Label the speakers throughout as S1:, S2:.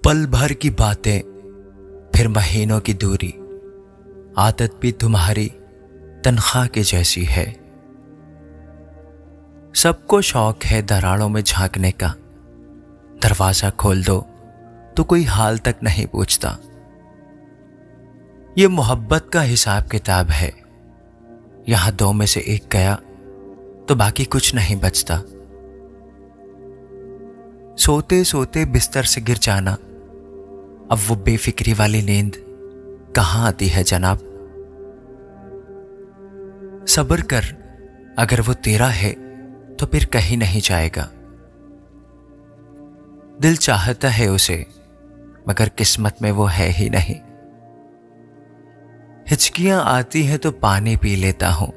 S1: पल भर की बातें, फिर महीनों की दूरी। आदत भी तुम्हारी तन्ख्वाह के जैसी है। सबको शौक है दरारों में झांकने का। दरवाजा खोल दो तो कोई हाल तक नहीं पूछता। ये मोहब्बत का हिसाब किताब है। यहां दो में से एक गया तो बाकी कुछ नहीं बचता। सोते सोते बिस्तर से गिर जाना, अब वो बेफिक्री वाली नींद कहां आती है जनाब। सब्र कर, अगर वो तेरा है तो फिर कहीं नहीं जाएगा। दिल चाहता है उसे, मगर किस्मत में वो है ही नहीं। हिचकियां आती हैं तो पानी पी लेता हूं।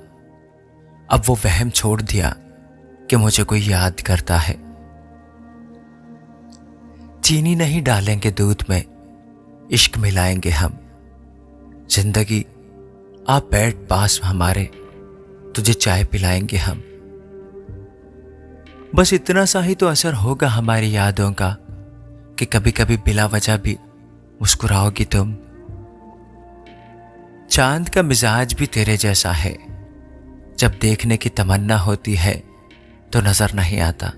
S1: अब वो वहम छोड़ दिया कि मुझे कोई याद करता है। चीनी नहीं डालेंगे दूध में, इश्क मिलाएंगे हम। जिंदगी आप बैठ पास हमारे, तुझे चाय पिलाएंगे हम। बस इतना सा ही तो असर होगा हमारी यादों का कि कभी कभी बिला वजह भी मुस्कुराओगी तुम। चांद का मिजाज भी तेरे जैसा है। जब देखने की तमन्ना होती है तो नजर नहीं आता।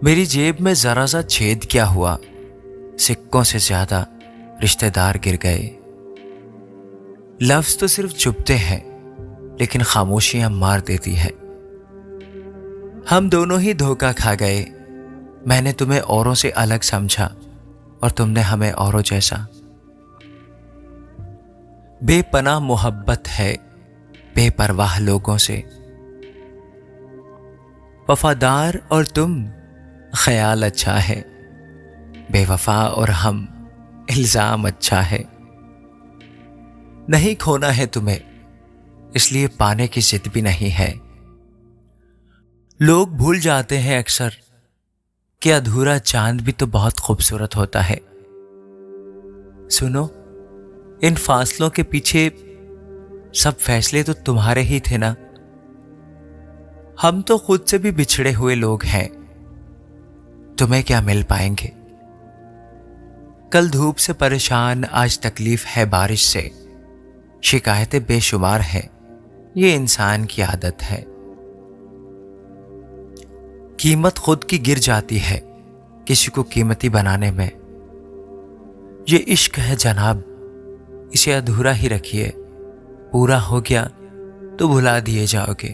S1: मेरी जेब में जरा सा छेद क्या हुआ, सिक्कों से ज्यादा रिश्तेदार गिर गए। लफ्ज तो सिर्फ चुभते हैं, लेकिन खामोशियां मार देती है। हम दोनों ही धोखा खा गए। मैंने तुम्हें औरों से अलग समझा और तुमने हमें औरों जैसा। बेपनाह मोहब्बत है बेपरवाह लोगों से। वफादार और तुम ख्याल अच्छा है, बेवफा और हम इल्जाम अच्छा है। नहीं खोना है तुम्हें, इसलिए पाने की जिद भी नहीं है। लोग भूल जाते हैं अक्सर कि अधूरा चांद भी तो बहुत खूबसूरत होता है। सुनो, इन फासलों के पीछे सब फैसले तो तुम्हारे ही थे ना। हम तो खुद से भी बिछड़े हुए लोग हैं, तुम्हें क्या मिल पाएंगे। कल धूप से परेशान, आज तकलीफ है बारिश से। शिकायतें बेशुमार हैं, ये इंसान की आदत है। कीमत खुद की गिर जाती है किसी को कीमती बनाने में। ये इश्क है जनाब, इसे अधूरा ही रखिए। पूरा हो गया तो भुला दिए जाओगे।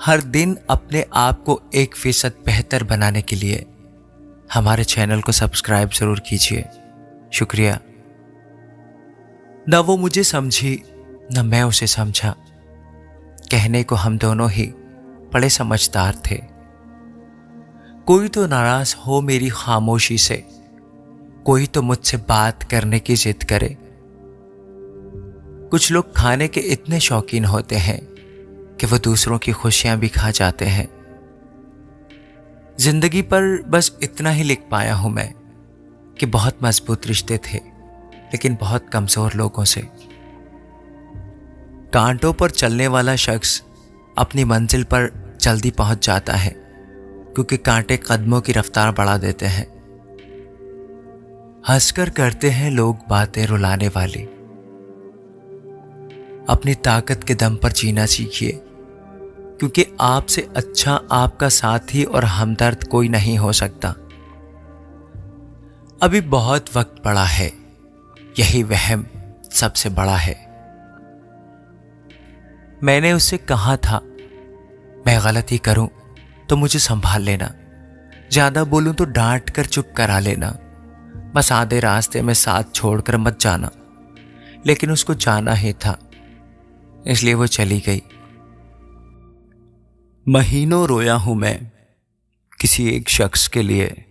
S1: हर दिन अपने आप को 1% बेहतर बनाने के लिए हमारे चैनल को सब्सक्राइब जरूर कीजिए। शुक्रिया। न वो मुझे समझी न मैं उसे समझा। कहने को हम दोनों ही बड़े समझदार थे। कोई तो नाराज हो मेरी खामोशी से, कोई तो मुझसे बात करने की जिद करे। कुछ लोग खाने के इतने शौकीन होते हैं कि वो दूसरों की खुशियां भी खा जाते हैं। जिंदगी पर बस इतना ही लिख पाया हूं मैं कि बहुत मजबूत रिश्ते थे, लेकिन बहुत कमजोर लोगों से। कांटों पर चलने वाला शख्स अपनी मंजिल पर जल्दी पहुंच जाता है, क्योंकि कांटे कदमों की रफ्तार बढ़ा देते हैं। हंसकर करते हैं लोग बातें रुलाने वाली। अपनी ताकत के दम पर जीना सीखिए, क्योंकि आपसे अच्छा आपका साथी और हमदर्द कोई नहीं हो सकता। अभी बहुत वक्त पड़ा है, यही वहम सबसे बड़ा है। मैंने उससे कहा था, मैं गलती करूं तो मुझे संभाल लेना, ज्यादा बोलूं तो डांट कर चुप करा लेना, बस आधे रास्ते में साथ छोड़कर मत जाना। लेकिन उसको जाना ही था, इसलिए वो चली गई। महीनों रोया हूं मैं किसी एक शख्स के लिए।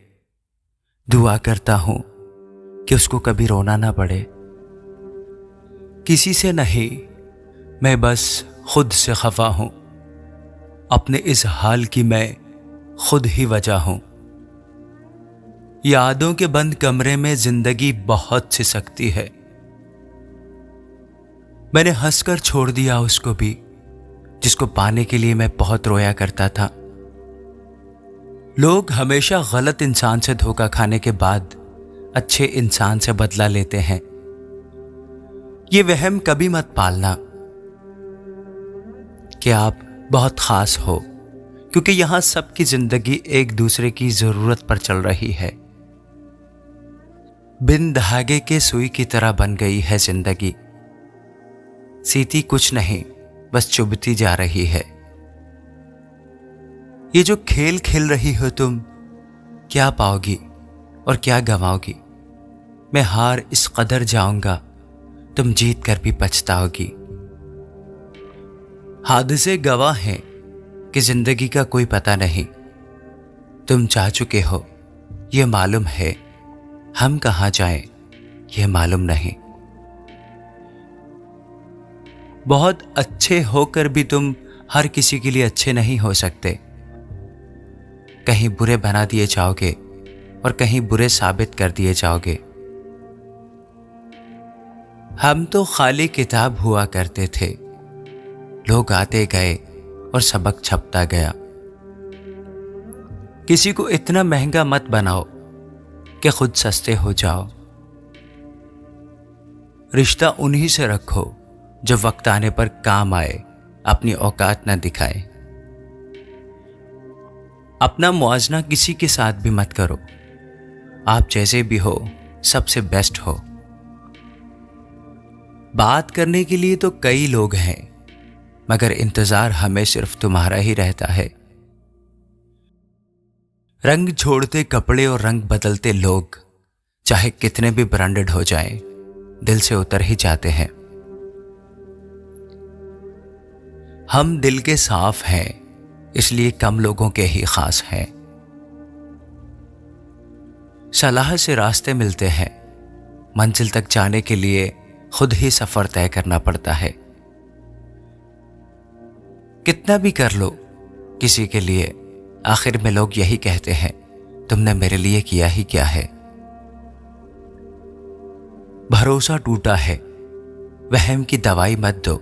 S1: दुआ करता हूं कि उसको कभी रोना ना पड़े। किसी से नहीं, मैं बस खुद से खफा हूं। अपने इस हाल की मैं खुद ही वजह हूं। यादों के बंद कमरे में जिंदगी बहुत सिसकती है। मैंने हंसकर छोड़ दिया उसको भी, जिसको पाने के लिए मैं बहुत रोया करता था। लोग हमेशा गलत इंसान से धोखा खाने के बाद अच्छे इंसान से बदला लेते हैं। ये वहम कभी मत पालना कि आप बहुत खास हो, क्योंकि यहां सबकी जिंदगी एक दूसरे की जरूरत पर चल रही है। बिन धागे के सुई की तरह बन गई है जिंदगी, सीती कुछ नहीं बस चुभती जा रही है। ये जो खेल खेल रही हो तुम, क्या पाओगी और क्या गवाओगी। मैं हार इस कदर जाऊंगा, तुम जीत कर भी पछताओगी। हादसे गवाह हैं कि जिंदगी का कोई पता नहीं। तुम जा चुके हो ये मालूम है, हम कहां जाएं ये मालूम नहीं। बहुत अच्छे होकर भी तुम हर किसी के लिए अच्छे नहीं हो सकते। कहीं बुरे बना दिए जाओगे और कहीं बुरे साबित कर दिए जाओगे। हम तो खाली किताब हुआ करते थे, लोग आते गए और सबक छपता गया। किसी को इतना महंगा मत बनाओ कि खुद सस्ते हो जाओ। रिश्ता उन्हीं से रखो जो वक्त आने पर काम आए, अपनी औकात न दिखाए। अपना मुआवजा किसी के साथ भी मत करो। आप जैसे भी हो सबसे बेस्ट हो। बात करने के लिए तो कई लोग हैं, मगर इंतजार हमें सिर्फ तुम्हारा ही रहता है। रंग छोड़ते कपड़े और रंग बदलते लोग चाहे कितने भी ब्रांडेड हो जाएं, दिल से उतर ही जाते हैं। हम दिल के साफ हैं, इसलिए कम लोगों के ही खास हैं। सलाह से रास्ते मिलते हैं, मंजिल तक जाने के लिए खुद ही सफर तय करना पड़ता है। कितना भी कर लो किसी के लिए, आखिर में लोग यही कहते हैं, तुमने मेरे लिए किया ही क्या है। भरोसा टूटा है, वहम की दवाई मत दो।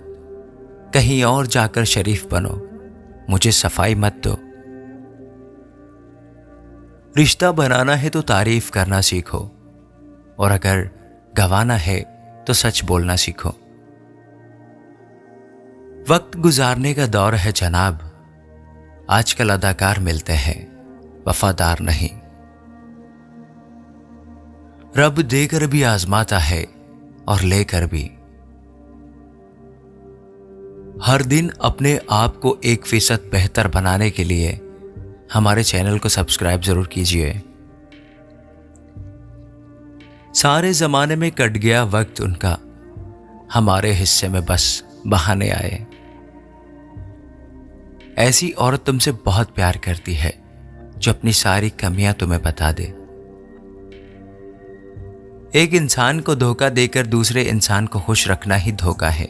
S1: कहीं और जाकर शरीफ बनो, मुझे सफाई मत दो। रिश्ता बनाना है तो तारीफ करना सीखो, और अगर गवाना है तो सच बोलना सीखो। वक्त गुजारने का दौर है जनाब, आजकल अदाकार मिलते हैं, वफादार नहीं। रब देकर भी आजमाता है और लेकर भी। हर दिन अपने आप को 1% बेहतर बनाने के लिए हमारे चैनल को सब्सक्राइब जरूर कीजिए। सारे जमाने में कट गया वक्त उनका, हमारे हिस्से में बस बहाने आए। ऐसी औरत तुमसे बहुत प्यार करती है जो अपनी सारी कमियां तुम्हें बता दे। एक इंसान को धोखा देकर दूसरे इंसान को खुश रखना ही धोखा है।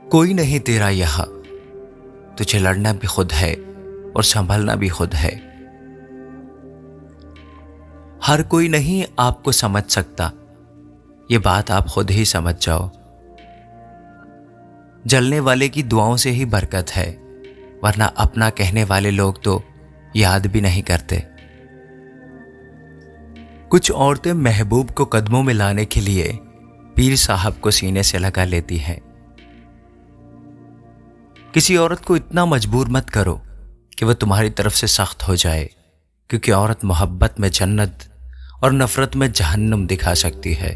S1: कोई नहीं तेरा यहां, तुझे लड़ना भी खुद है और संभलना भी खुद है। हर कोई नहीं आपको समझ सकता, ये बात आप खुद ही समझ जाओ। जलने वाले की दुआओं से ही बरकत है, वरना अपना कहने वाले लोग तो याद भी नहीं करते। कुछ औरतें महबूब को कदमों में लाने के लिए पीर साहब को सीने से लगा लेती हैं। किसी औरत को इतना मजबूर मत करो कि वह तुम्हारी तरफ से सख्त हो जाए, क्योंकि औरत मोहब्बत में जन्नत और नफरत में जहन्नुम दिखा सकती है।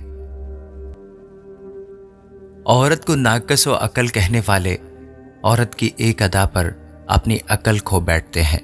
S1: औरत को नाकस व अकल कहने वाले औरत की एक अदा पर अपनी अकल खो बैठते हैं।